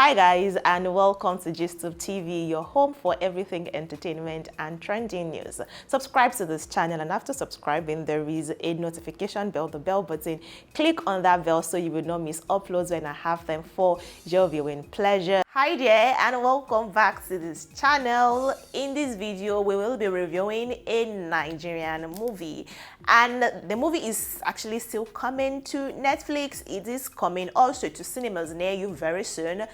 Hi guys, and welcome to GISTUBE TV, your home for everything entertainment and trending news. Subscribe to this channel, and after subscribing there is a notification bell, the bell button. Click on that bell so you will not miss uploads when I have them for your viewing pleasure. Hi there, and welcome back to this channel. In this video we will be reviewing a Nigerian movie, and the movie is actually still coming to Netflix. It is coming also to cinemas near you very soon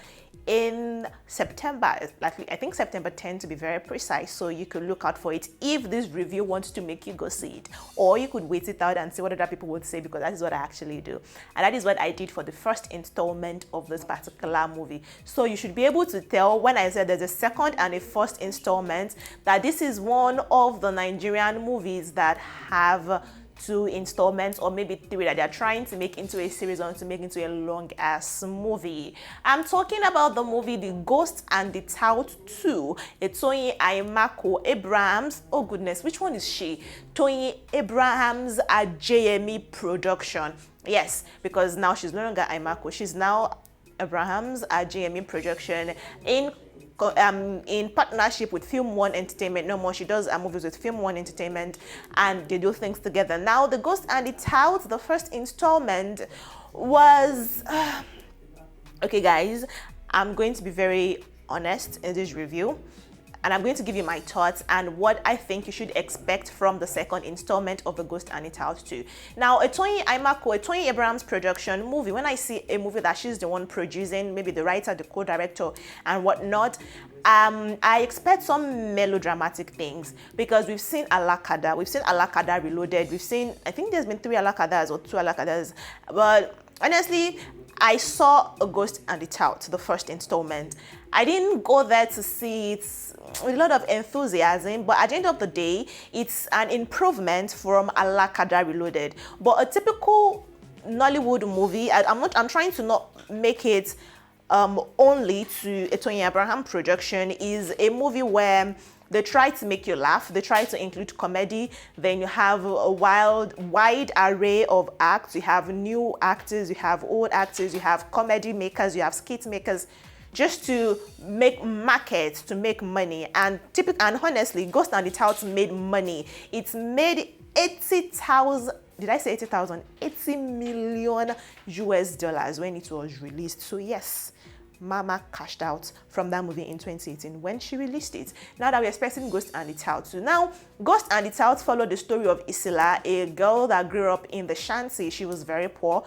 in September, I think September 10 to be very precise, so you could look out for it if this review wants to make you go see it, or you could wait it out and see what other people would say, because that is what I actually do, and that is what I did for the first installment of this particular movie. So you should be able to tell when I said there's a second and a first installment that this is one of the Nigerian movies that have 2 installments, or maybe 3, that they're trying to make into a series or to make into a long ass movie. I'm talking about the movie The Ghost and the Tout 2. It's Toyin Abrahams. Oh goodness, which one is she? Toyin Abrahams at JME production. Yes, because now she's no longer Imako, she's now Abrahams at JME production in partnership with Film One Entertainment. No more, she does movies with Film One Entertainment, and they do things together. Now, The Ghost and the Tout, the first installment, was okay guys, I'm going to be very honest in this review, and I'm going to give you my thoughts and what I think you should expect from the second installment of The Ghost and the Tout 2. Now, a Toyin Abrahams production movie, when I see a movie that she's the one producing, maybe the writer, the co-director, and whatnot, I expect some melodramatic things, because we've seen Alakada, we've seen Alakada Reloaded, we've seen, I think there's been 3 Alakadas or 2 Alakadas, but honestly, I saw A Ghost and the Tout, the first installment. I didn't go there to see it with a lot of enthusiasm, but at the end of the day, it's an improvement from Alakada Reloaded. But a typical Nollywood movie, I'm trying to not make it only to a Toyin Abraham production, is a movie where they try to make you laugh, they try to include comedy, then you have a wide array of acts. You have new actors, you have old actors, you have comedy makers, you have skit makers, just to make markets, to make money. And honestly, Ghost and the Tout made money. It's made 80,000, did I say 80,000? 80 million US dollars when it was released. So yes, Mama cashed out from that movie in 2018 when she released it. Now that we're expecting Ghost and the Tout 2. Now, Ghost and the Tout followed the story of Isila, a girl that grew up in the Shanty. She was very poor,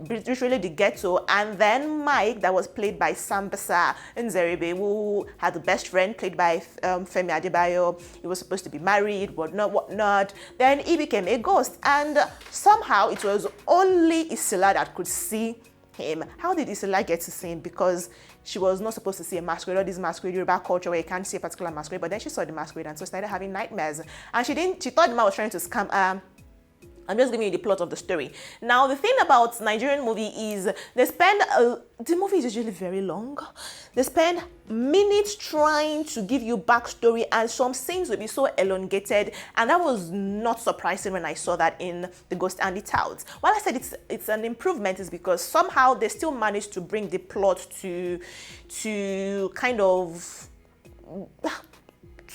literally the ghetto. And then Mike, that was played by Sambasa Nzeribe, who had the best friend played by Femi Adebayo. He was supposed to be married, whatnot. Then he became a ghost, and somehow it was only Isila that could see him. How did Isila get to see him? Because she was not supposed to see a masquerade, or this masquerade Yoruba culture where you can't see a particular masquerade, but then she saw the masquerade and so started having nightmares, and she thought the man was trying to scam her. I'm just giving you the plot of the story. Now, the thing about Nigerian movie is they spend, the movie is usually very long. They spend minutes trying to give you backstory, and some scenes will be so elongated, and that was not surprising when I saw that in The Ghost and the Tout. While I said it's an improvement, is because somehow they still managed to bring the plot to kind of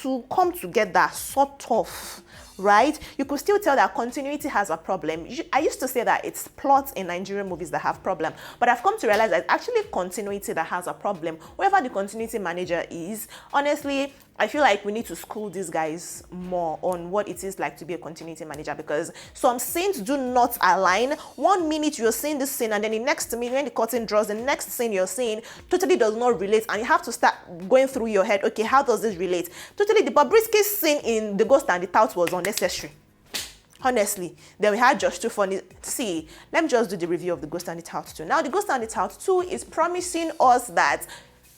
to come together, sort of, right? You could still tell that continuity has a problem. I used to say that it's plots in Nigerian movies that have problem, but I've come to realize that it's actually continuity that has a problem. Whoever the continuity manager is, honestly, I feel like we need to school these guys more on what it is like to be a continuity manager, because some scenes do not align. One minute you're seeing this scene, and then the next minute when the curtain draws, the next scene you're seeing totally does not relate, and you have to start going through your head, okay, how does this relate? Totally, the Bobrisky scene in The Ghost and the Tout was unnecessary. Honestly, then we had just too funny. See, let me just do the review of The Ghost and the Tout 2. Now, The Ghost and the Tout 2 is promising us that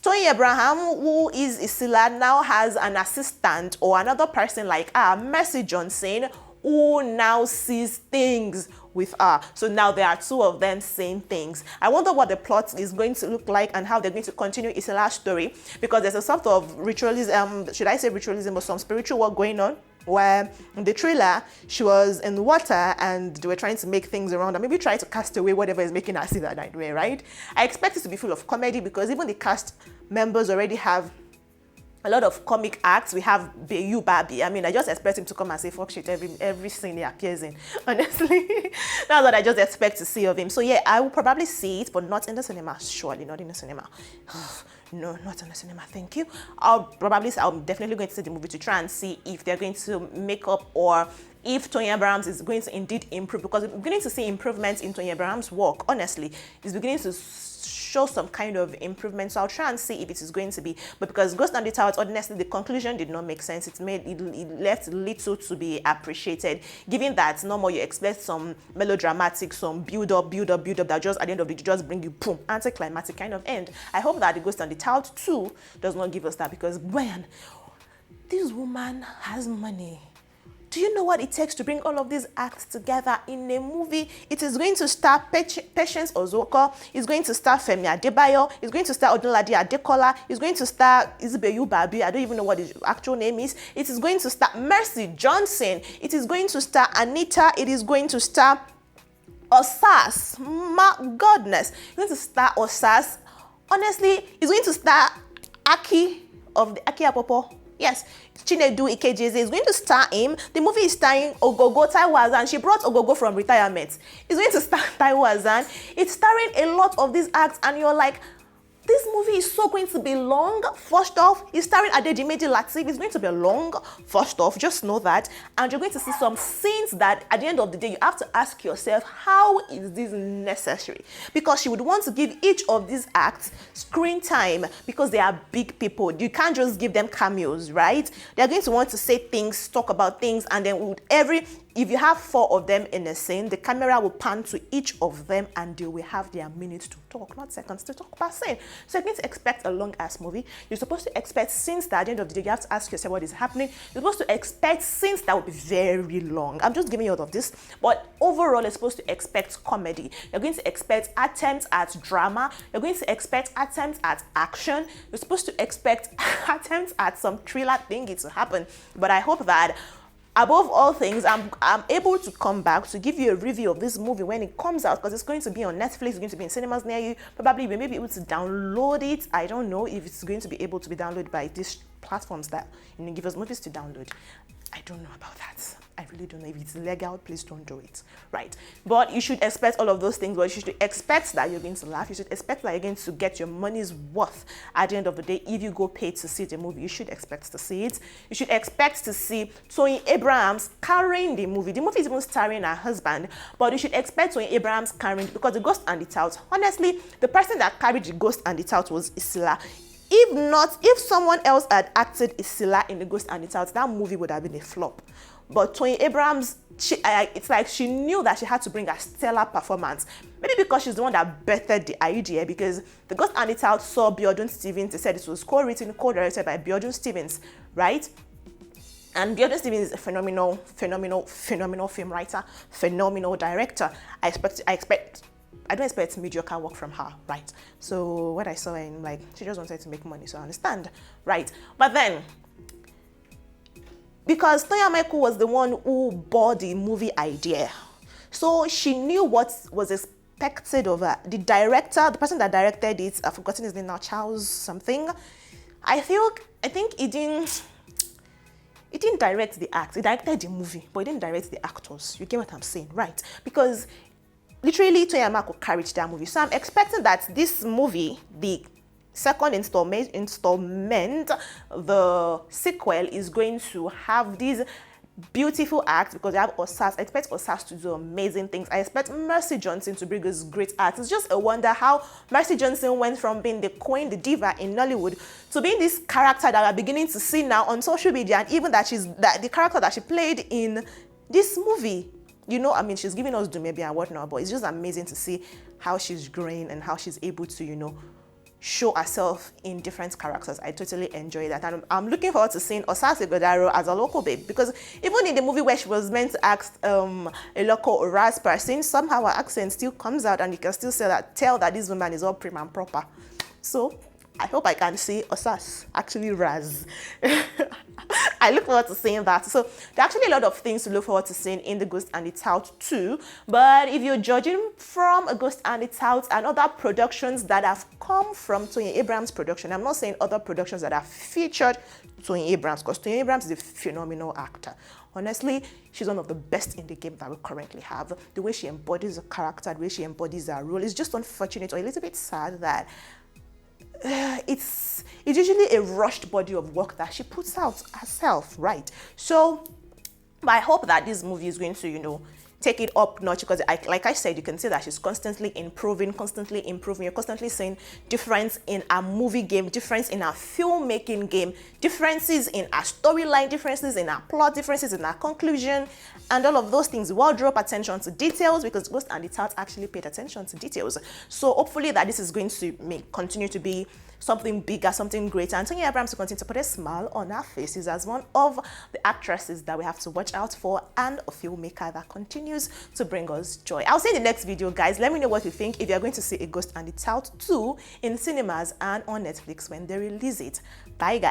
Toyin Abraham, who is Isila, now has an assistant or another person like Mercy Johnson, who now sees things with her. So now there are 2 of them saying things. I wonder what the plot is going to look like and how they're going to continue Isila's story, because there's a sort of ritualism, should I say ritualism, or some spiritual work going on where in the trailer, she was in the water and they were trying to make things around her, maybe try to cast away whatever is making her see that nightmare, right? I expect it to be full of comedy because even the cast members already have a lot of comic acts. We have Bayu Babi. I mean, I just expect him to come and say fuck shit every scene he appears in. Honestly, that's what I just expect to see of him. So yeah, I will probably see it, but not in the cinema. Surely not in the cinema. No, not in the cinema. Thank you. I'm definitely going to see the movie to try and see if they're going to make up or if Toyin Abrahams is going to indeed improve, because we're beginning to see improvements in Toyin Abrahams' work. Honestly, he's beginning to show some kind of improvement, so I'll try and see if it is going to be. But because Ghost and the T0UT, honestly, the conclusion did not make sense. It left little to be appreciated, given that no more you expect some melodramatic, some build up that just at the end of the day just bring you boom, anticlimactic kind of end. I hope that the Ghost and the T0UT too does not give us that, because man, this woman has money. Do you know what it takes to bring all of these acts together in a movie? It is going to star Patience Ozoko, it's going to star Femi Adebayo, it's going to star Odunlade Adekola, it's going to star Bayu Babi, I don't even know what his actual name is. It is going to star Mercy Johnson, it is going to star Anita, it is going to star Osas. My goodness, it's going to star Osas. Honestly, it's going to star Aki of the Aki Apopo. Yes, Chinedu Ikejeze is going to star him. The movie is starring Ogogo Taiwo Hassan. She brought Ogogo from retirement. It's going to star Taiwo Hassan. It's starring a lot of these acts, and you're like, this movie is so going to be long. First off, it's starring Adedimeji Lateef. It's going to be long. First off, just know that. And you're going to see some scenes that at the end of the day, you have to ask yourself, how is this necessary? Because she would want to give each of these acts screen time because they are big people. You can't just give them cameos, right? They're going to want to say things, talk about things, and then if you have 4 of them in a scene, the camera will pan to each of them and they will have their minutes to talk, not seconds to talk per scene. So you're going to expect a long-ass movie. You're supposed to expect scenes that at the end of the day, you have to ask yourself what is happening. You're supposed to expect scenes that will be very long. I'm just giving you all of this. But overall, you're supposed to expect comedy. You're going to expect attempts at drama. You're going to expect attempts at action. You're supposed to expect attempts at some thriller thingy to happen. But I hope that above all things, I'm able to come back to give you a review of this movie when it comes out, because it's going to be on Netflix, it's going to be in cinemas near you. Probably you may be able to download it. I don't know if it's going to be able to be downloaded by these platforms that give us movies to download. I don't know about that. I really don't know. If it's legal, please don't do it. Right. But you should expect all of those things. But you should expect that you're going to laugh. You should expect that you're going to get your money's worth at the end of the day. If you go pay to see the movie, you should expect to see it. You should expect to see Toyin Abrahams carrying the movie. The movie is even starring her husband, but you should expect Toyin Abrahams carrying, because the Ghost and the T0UT, honestly, the person that carried the Ghost and the T0UT was Isla. If someone else had acted Isila in the Ghost and the T0UT, that movie would have been a flop. But Toyin Abrahams, it's like she knew that she had to bring a stellar performance. Maybe because she's the one that birthed the idea, because the Ghost and the T0UT saw Biodun Stevens. They said it was co-written, co-directed by Biodun Stevens, right? And Biodun Stevens is a phenomenal film writer, phenomenal director. I don't expect mediocre work from her, right? So when I saw her, I'm like, she just wanted to make money, so I understand, right? But then, because Toyin was the one who bought the movie idea, so she knew what was expected of her. The director, the person that directed it, I've forgotten his name now, Charles something. I think he didn't direct the act. He directed the movie, but he didn't direct the actors. You get what I'm saying, right? Because literally, Toyin carried that movie. So I'm expecting that this movie, the second installment, the sequel, is going to have these beautiful acts, because they have Osas. I expect Osas to do amazing things. I expect Mercy Johnson to bring us great acts. It's just a wonder how Mercy Johnson went from being the queen, the diva in Nollywood, to being this character that we're beginning to see now on social media, and even that the character that she played in this movie. I mean, she's giving us Dumebi and whatnot, but it's just amazing to see how she's growing and how she's able to, show herself in different characters. I totally enjoy that. And I'm looking forward to seeing Osas Ighodaro as a local babe, because even in the movie where she was meant to act a local Raz person, somehow her accent still comes out and you can still tell that this woman is all prim and proper. So I hope I can see Osas actually Raz. I look forward to seeing that. So there are actually a lot of things to look forward to seeing in the Ghost and the Tout 2. But if you're judging from a Ghost and the Tout and other productions that have come from Toyin Abrams' production, I'm not saying other productions that have featured Toyin Abrams, because Toyin Abrams is a phenomenal actor. Honestly, she's one of the best in the game that we currently have. The way she embodies a character, the way she embodies her role is just unfortunate or a little bit sad that it's usually a rushed body of work that she puts out herself, right? So I hope that this movie is going to, you know, take it up notch, because like I said, you can see that she's constantly improving. You're constantly seeing difference in our movie game, difference in our filmmaking game, differences in our storyline, differences in our plot, differences in our conclusion, and all of those things. Wardrobe, attention to details, because Ghost and the Tout actually paid attention to details. So hopefully that this is going to continue to be something bigger, something greater, and Toyin Abrams will continue to put a smile on our faces as one of the actresses that we have to watch out for, and a filmmaker that continues to bring us joy. I'll see you in the next video, guys. Let me know what you think, if you're going to see a Ghost and the Tout 2 in cinemas and on Netflix when they release it. Bye, guys.